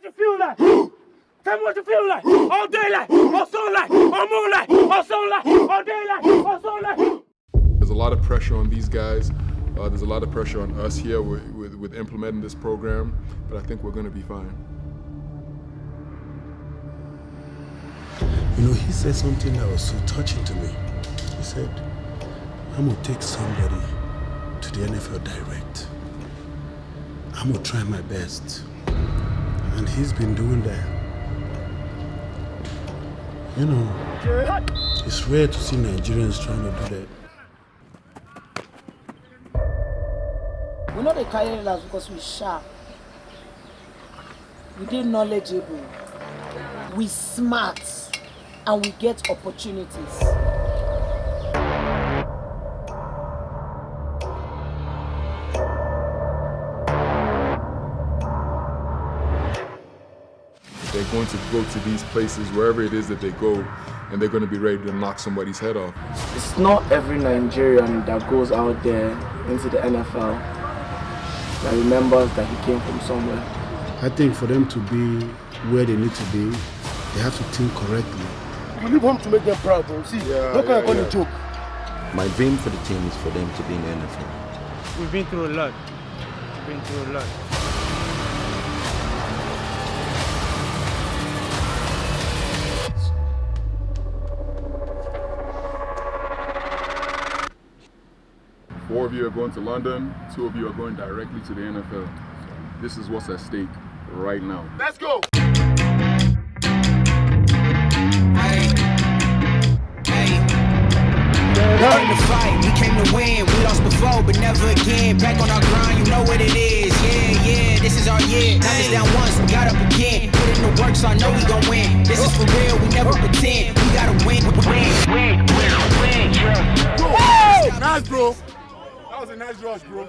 what you feel like. Tell me what you feel like. All daylight, all sunlight, all moonlight, all sunlight, all daylight, all sunlight. There's a lot of pressure on these guys. There's a lot of pressure on us here with implementing this program, but I think we're going to be fine. You know, he said something that was so touching to me. He said, I'm going to take somebody to the NFL direct. I'm going to try my best. And he's been doing that. You know, it's rare to see Nigerians trying to do that. We know they carry us because we're sharp. We dey knowledgeable. We smart. And we get opportunities. They're going to go to these places, wherever it is that they go, and they're going to be ready to knock somebody's head off. It's not every Nigerian that goes out there into the NFL that remembers that he came from somewhere. I think for them to be where they need to be, they have to think correctly. We leave home to make them proud, bro. See, no kind of joke. My dream for the team is for them to be in the NFL. We've been through a lot. Four of you are going to London, 2 of you are going directly to the NFL. This is what's at stake right now. Let's go! We came to fight, we came to win. We lost before, but never again. Back on our grind, you know what it is. Yeah, this is our year. Knocked us down once, we got up again. Put in the work, so I know we gon' win. This is for real, we never pretend. We gotta win. Win, yeah. Woo! Nice, bro. That was a nice rush, bro.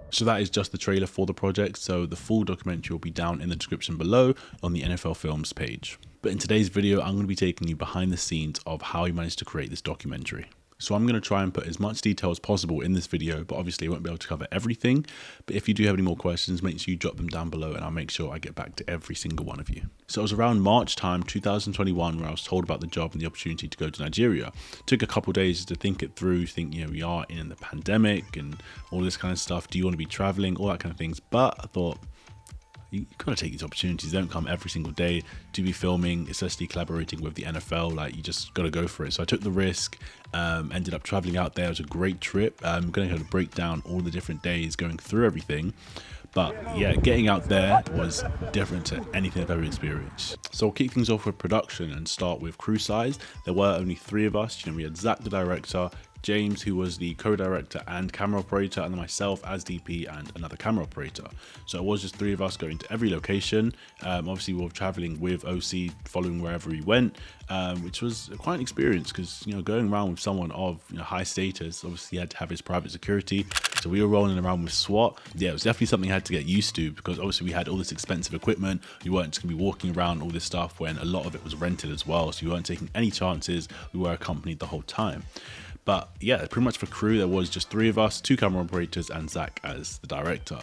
So that is just the trailer for the project, so the full documentary will be down in the description below on the NFL Films page. But in today's video, I'm going to be taking you behind the scenes of how he managed to create this documentary. So I'm going to try and put as much detail as possible in this video, but obviously I won't be able to cover everything. But if you do have any more questions, make sure you drop them down below and I'll make sure I get back to every single one of you. So it was around March time 2021 where I was told about the job and the opportunity to go to Nigeria. It took a couple of days to think it through, we are in the pandemic and all this kind of stuff. Do you want to be traveling? All that kind of things. But I thought, you gotta take these opportunities. They don't come every single day to be filming, especially collaborating with the NFL. Like, you just gotta go for it. So I took the risk, ended up traveling out there. It was a great trip. I'm gonna kind of break down all the different days going through everything. But yeah, getting out there was different to anything I've ever experienced. So I'll kick things off with production and start with crew size. There were only 3 of us. We had Zach, the director, James, who was the co-director and camera operator, and then myself as DP and another camera operator. So it was just 3 of us going to every location. Obviously we were traveling with OC, following wherever he went, which was quite an experience because, going around with someone of high status, obviously he had to have his private security. So we were rolling around with SWAT. Yeah, it was definitely something I had to get used to because obviously we had all this expensive equipment. We weren't just gonna be walking around all this stuff when a lot of it was rented as well. So we weren't taking any chances. We were accompanied the whole time. But yeah, pretty much for crew, there was just 3 of us, 2 camera operators and Zach as the director.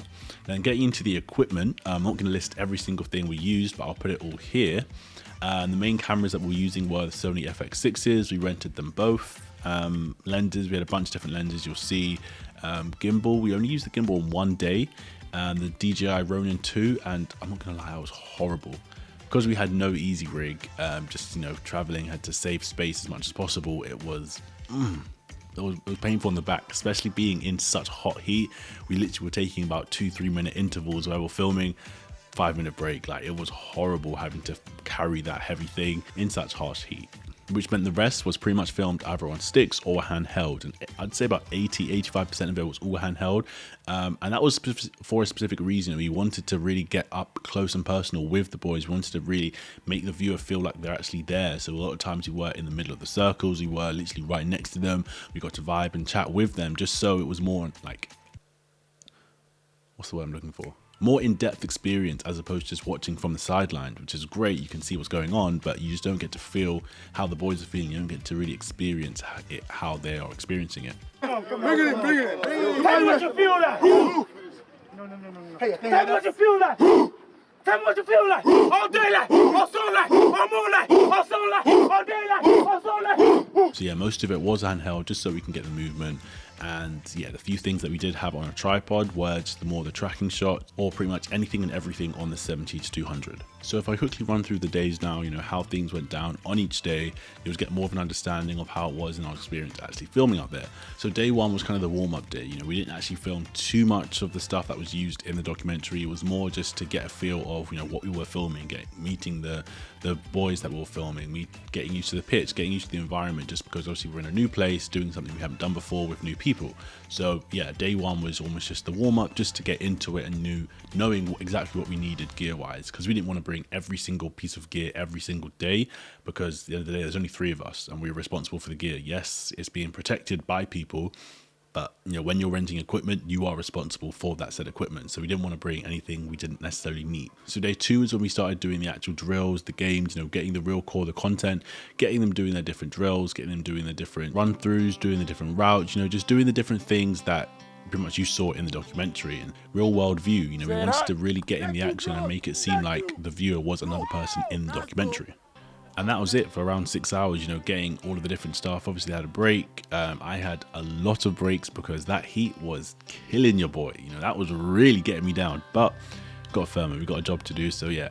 Then getting into the equipment, I'm not gonna list every single thing we used, but I'll put it all here. The main cameras that we were using were the Sony FX6s. We rented them both. Lenses, we had a bunch of different lenses. You'll see gimbal. We only used the gimbal on 1 day. The DJI Ronin 2, and I'm not gonna lie, it was horrible. Because we had no easy rig, just traveling, had to save space as much as possible. It was painful on the back, especially being in such hot heat. We literally were taking about 2-3 minute intervals where we're filming, 5-minute break. Like, it was horrible having to carry that heavy thing in such harsh heat, which meant the rest was pretty much filmed either on sticks or handheld. And I'd say about 80-85% of it was all handheld. And that was for a specific reason. We wanted to really get up close and personal with the boys. We wanted to really make the viewer feel like they're actually there. So a lot of times we were in the middle of the circles. We were literally right next to them. We got to vibe and chat with them just so it was more like, what's the word I'm looking for? More in-depth experience as opposed to just watching from the sideline, which is great. You can see what's going on, but you just don't get to feel how the boys are feeling. You don't get to really experience how they are experiencing it. Bring it in. Tell me what you feel like. Tell me what you feel like. Tell me what you feel like. All daylight, all sunlight, all moonlight, all sunlight, all daylight, all sunlight. So yeah, most of it was handheld just so we can get the movement. And yeah, the few things that we did have on a tripod were just the tracking shot, or pretty much anything and everything on the 70-200. So if I quickly run through the days now, how things went down on each day, you'll get more of an understanding of how it was in our experience actually filming up there. So day one was kind of the warm-up day. We didn't actually film too much of the stuff that was used in the documentary. It was more just to get a feel of what we were filming, meeting the boys that we were filming, getting used to the pitch, getting used to the environment, just because obviously we're in a new place, doing something we haven't done before with new people. So yeah, day one was almost just the warm-up, just to get into it and knowing exactly what we needed gear-wise, because we didn't want to bring every single piece of gear every single day, because at the end of the day there's only 3 of us and we're responsible for the gear. Yes, it's being protected by people, but when you're renting equipment, you are responsible for that said equipment. So we didn't want to bring anything we didn't necessarily need. So day 2 is when we started doing the actual drills, the games, getting the real core of the content, getting them doing their different drills, getting them doing the different run-throughs, doing the different routes, just doing the different things that pretty much you saw in the documentary. And real world view, we wanted to really get in the action and make it seem like the viewer was another person in the documentary. And that was it for around 6 hours, getting all of the different stuff. Obviously, I had a break. I had a lot of breaks because that heat was killing your boy. That was really getting me down. But got firmer. We got a job to do. So yeah,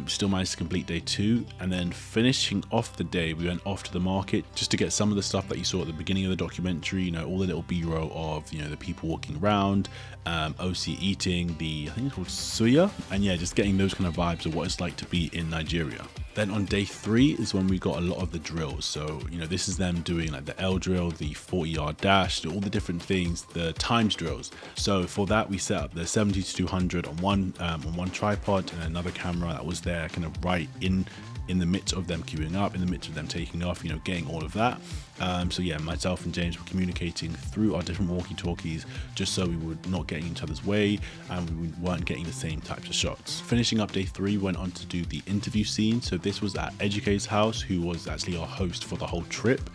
still managed to complete day 2. And then finishing off the day, we went off to the market just to get some of the stuff that you saw at the beginning of the documentary. All the little B-roll of the people walking around, OC eating I think it's called suya, and yeah, just getting those kind of vibes of what it's like to be in Nigeria. Then on day 3 is when we got a lot of the drills. So, this is them doing like the L drill, the 40-yard dash, all the different things, the times drills. So for that, we set up the 70-200 on one tripod and another camera that was there kind of right in the midst of them queuing up, in the midst of them taking off, getting all of that. So yeah, myself and James were communicating through our different walkie-talkies just so we were not getting in each other's way and we weren't getting the same types of shots. Finishing up day 3, went on to do the interview scene. So this was at Educate's house, who was actually our host for the whole trip.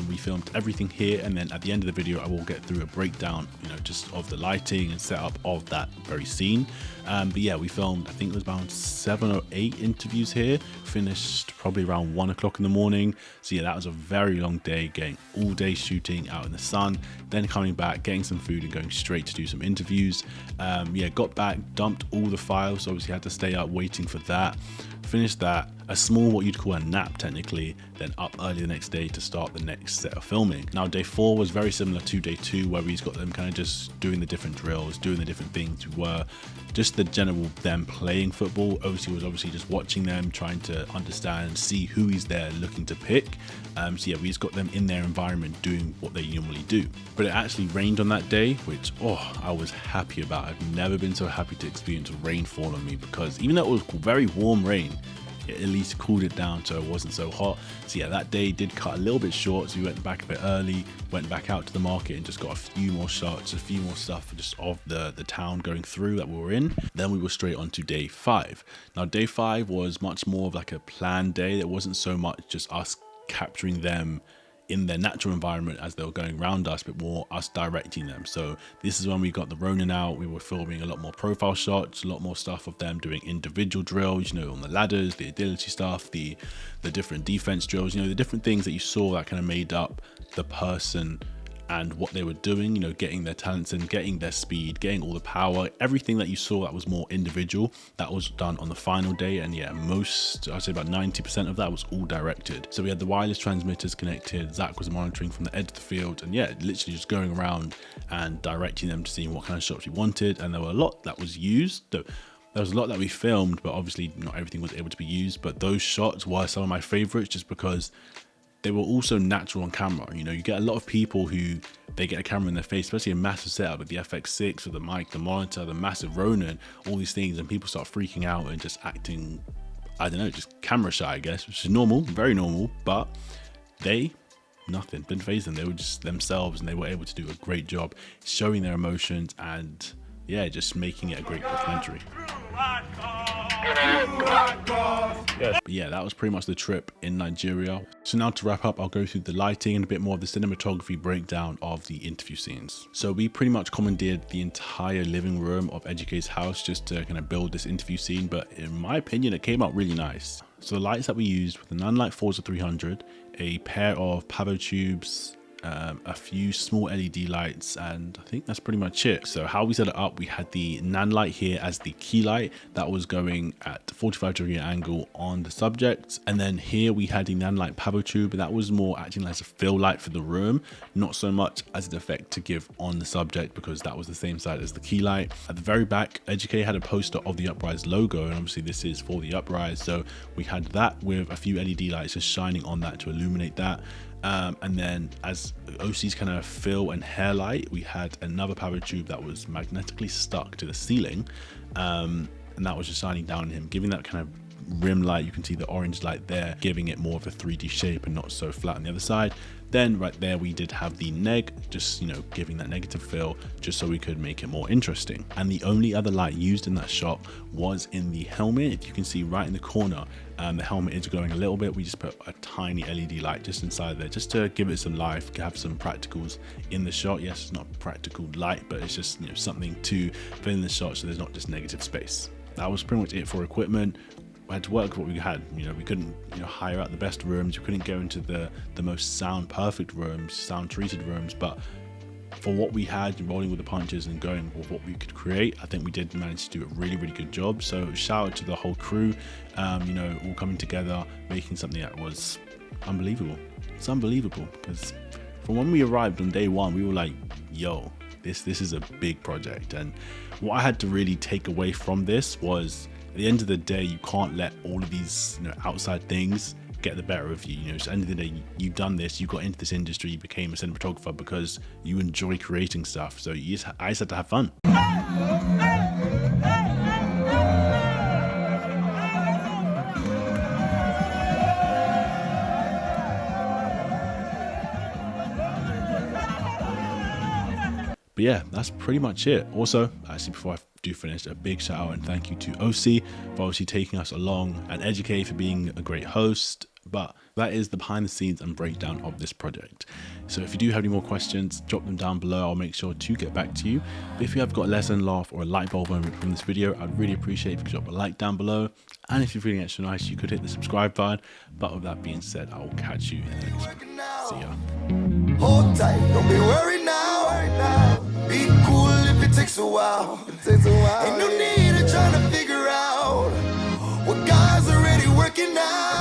We filmed everything here, and then at the end of the video I will get through a breakdown, just of the lighting and setup of that very scene. But yeah, we filmed, I think it was around 7 or 8 interviews here, finished probably around 1 o'clock in the morning. So yeah, that was a very long day, getting all day shooting out in the sun, then coming back, getting some food and going straight to do some interviews. Yeah, got back, dumped all the files, so obviously had to stay up waiting for that. Finished that, a small, what you'd call a nap technically, then up early the next day to start the next set of filming. Now day 4 was very similar to day 2, where we got them kind of just doing the different drills, doing the different things. We were just the general them playing football. OC was obviously just watching them, trying to understand, see who he's there looking to pick. So yeah, we just got them in their environment doing what they normally do. But it actually rained on that day, which I was happy about. I've never been so happy to experience rainfall on me, because even though it was very warm rain, it at least cooled it down so it wasn't so hot. So yeah, that day did cut a little bit short, so we went back a bit early, went back out to the market and just got a few more shots, a few more stuff just of the town going through that we were in. Then we were straight on to day 5. Now day 5 was much more of like a planned day. It wasn't so much just us capturing them in their natural environment as they were going around us, but more us directing them. So this is when we got the Ronin out. We were filming a lot more profile shots, a lot more stuff of them doing individual drills, on the ladders, the agility stuff, the different defense drills, the different things that you saw that kind of made up the person and what they were doing, getting their talents in, getting their speed, getting all the power, everything that you saw that was more individual, that was done on the final day. And yeah, I'd say about 90% of that was all directed. So we had the wireless transmitters connected, Zach was monitoring from the edge of the field, and yeah, literally just going around and directing them to see what kind of shots we wanted. And there were a lot that was used. There was a lot that we filmed, but obviously not everything was able to be used. But those shots were some of my favorites just because they were also natural on camera. You get a lot of people who they get a camera in their face, especially a massive setup with the FX6 with the mic, the monitor, the massive Ronin, all these things, and people start freaking out and just acting, I don't know, just camera shy, I guess, which is normal, very normal. But nothing didn't faze them. They were just themselves, and they were able to do a great job showing their emotions and yeah, just making it a great documentary. But yeah, that was pretty much the trip in Nigeria. So now to wrap up, I'll go through the lighting and a bit more of the cinematography breakdown of the interview scenes. So we pretty much commandeered the entire living room of Ejike's house just to kind of build this interview scene, but in my opinion, it came out really nice. So the lights that we used were the Nanlite Forza 300, a pair of pavo tubes, a few small LED lights, and I think that's pretty much it. So how we set it up, we had the Nanlite here as the key light that was going at 45-degree angle on the subject, and then here we had the Nanlite pavo tube, and that was more acting as a fill light for the room, not so much as an effect to give on the subject, because that was the same side as the key light. At the very back, Ejike had a poster of the Uprise logo, and obviously this is for the Uprise, so we had that with a few LED lights just shining on that to illuminate that. And then as OC's kind of fill and hair light, we had another pavo tube that was magnetically stuck to the ceiling, and that was just shining down on him, giving that kind of rim light. You can see the orange light there, giving it more of a 3D shape and not so flat on the other side. Then right there we did have the neg, just, you know, giving that negative fill just so we could make it more interesting. And the only other light used in that shot was in the helmet. If you can see right in the corner, the helmet is glowing a little bit. We just put a tiny LED light just inside there just to give it some life, have some practicals in the shot. Yes, it's not practical light, but it's just, you know, something to fill in the shot so there's not just negative space. That was pretty much it for equipment. We had to work with what we had. You know, we couldn't, you know, hire out the best rooms. We couldn't go into the most sound perfect rooms, sound treated rooms, but for what we had, rolling with the punches and going with what we could create, I think we did manage to do a really, really good job. So shout out to the whole crew, you know, all coming together, making something that was unbelievable. It's unbelievable because from when we arrived on day one, we were like, yo, this is a big project. And what I had to really take away from this was, at the end of the day, you can't let all of these, you know, outside things get the better of you. You know, at the end of the day, you've done this, you got into this industry, you became a cinematographer because you enjoy creating stuff. So I just had to have fun. But yeah, that's pretty much it. Also, actually, before I do finish, a big shout out and thank you to OC for obviously taking us along, and Ejike for being a great host. But that is the behind the scenes and breakdown of this project. So if you do have any more questions, drop them down below. I'll make sure to get back to you. But if you have got a lesson, laugh, or a light bulb moment from this video, I'd really appreciate if you could drop a like down below. And if you're feeling extra nice, you could hit the subscribe button. But with that being said, I will catch you in the next one. See ya. Hold tight, don't be worried now. Be cool if it takes a while. Ain't no need of trying to figure out what God's already working out.